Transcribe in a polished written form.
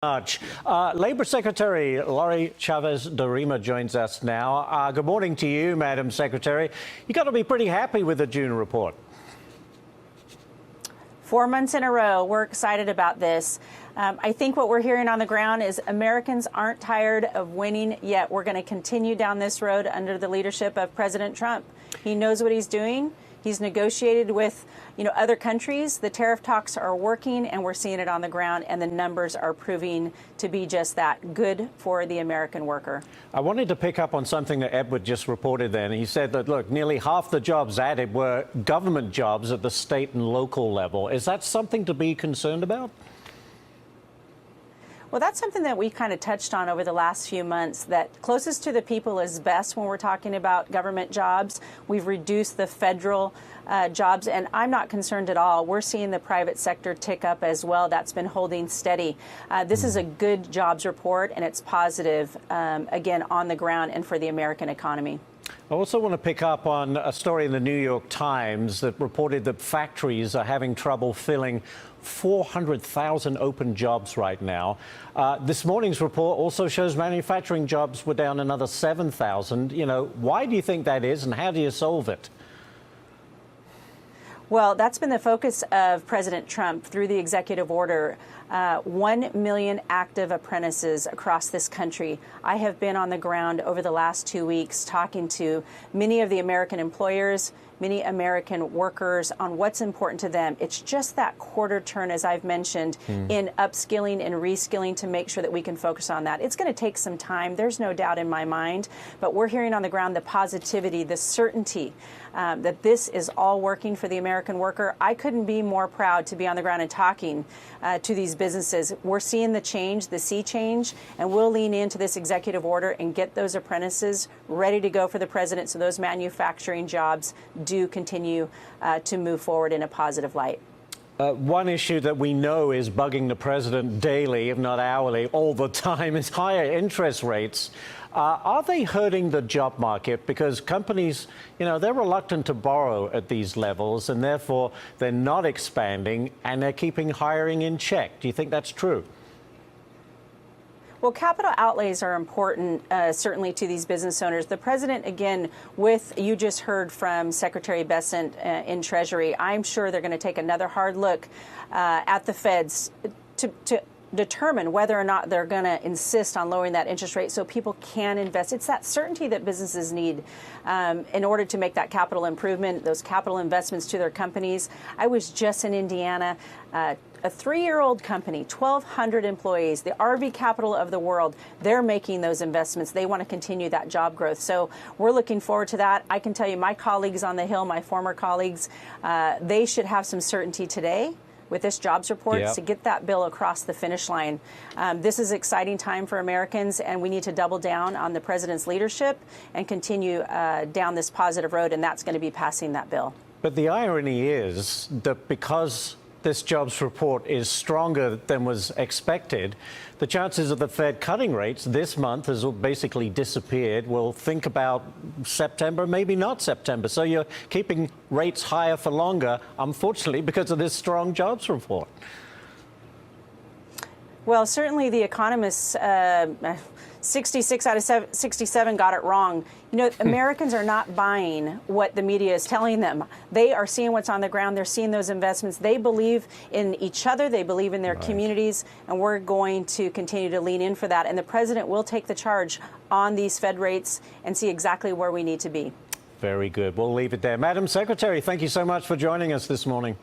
Much. Labor Secretary Lori Chavez-DeRemer joins us now. Good morning to you, Madam Secretary. You got to be pretty happy with the June report. 4 months in a row, we're excited about this. I think what we're hearing on the ground is Americans aren't tired of winning yet. We're going to continue down this road under the leadership of President Trump. He knows what he's doing. He's negotiated with, other countries. The tariff talks are working, and we're seeing it on the ground, and the numbers are proving to be just that, good for the American worker. I wanted to pick up on something that Edward just reported then. He said that, look, nearly half the jobs added were government jobs at the state and local level. Is that something to be concerned about? Well, that's something that we kind of touched on over the last few months, that closest to the people is best when we're talking about government jobs. We've reduced the federal jobs, and I'm not concerned at all. We're seeing the private sector tick up as well. That's been holding steady. This is a good jobs report, and it's positive, again, on the ground and for the American economy. I also want to pick up on a story in the New York Times that reported that factories are having trouble filling 400,000 open jobs right now. This morning's report also shows manufacturing jobs were down another 7,000. Why do you think that is, and how do you solve it? Well, that's been the focus of President Trump through the executive order. 1 million active apprentices across this country. I have been on the ground over the last 2 weeks talking to many of the American employers, many American workers on what's important to them. It's just that quarter turn, as I've mentioned, in upskilling and reskilling to make sure that we can focus on that. It's going to take some time. There's no doubt in my mind, but we're hearing on the ground the positivity, the certainty that this is all working for the American worker. I couldn't be more proud to be on the ground and talking to these businesses. We're seeing the change, the sea change, and we'll lean into this executive order and get those apprentices ready to go for the president so those manufacturing jobs do continue to move forward in a positive light. One issue that we know is bugging the president daily, if not hourly, all the time, is higher interest rates. Are they hurting the job market? Because companies, they're reluctant to borrow at these levels, and therefore they're not expanding, and they're keeping hiring in check. Do you think that's true? Well, capital outlays are important, certainly, to these business owners. The president, again, you just heard from Secretary Bessent in Treasury. I'm sure they're going to take another hard look at the feds to determine whether or not they're going to insist on lowering that interest rate so people can invest. It's that certainty that businesses need in order to make that capital improvement, those capital investments to their companies. I was just in Indiana. A 3-year-old company, 1,200 employees, the RV capital of the world, they're making those investments. They want to continue that job growth. So we're looking forward to that. I can tell you my colleagues on the Hill, my former colleagues, they should have some certainty today with this jobs report to get that bill across the finish line. This is an exciting time for Americans, and we need to double down on the president's leadership and continue down this positive road, and that's going to be passing that bill. But the irony is that because this jobs report is stronger than was expected, the chances of the Fed cutting rates this month has basically disappeared. We'll think about September, maybe not September. So you're keeping rates higher for longer, unfortunately, because of this strong jobs report. Well, certainly the economists, 66 out of 67 got it wrong. Americans are not buying what the media is telling them. They are seeing what's on the ground. They're seeing those investments. They believe in each other. They believe in their communities, and we're going to continue to lean in for that. And the president will take the charge on these Fed rates and see exactly where we need to be. Very good. We'll leave it there. Madam Secretary, thank you so much for joining us this morning.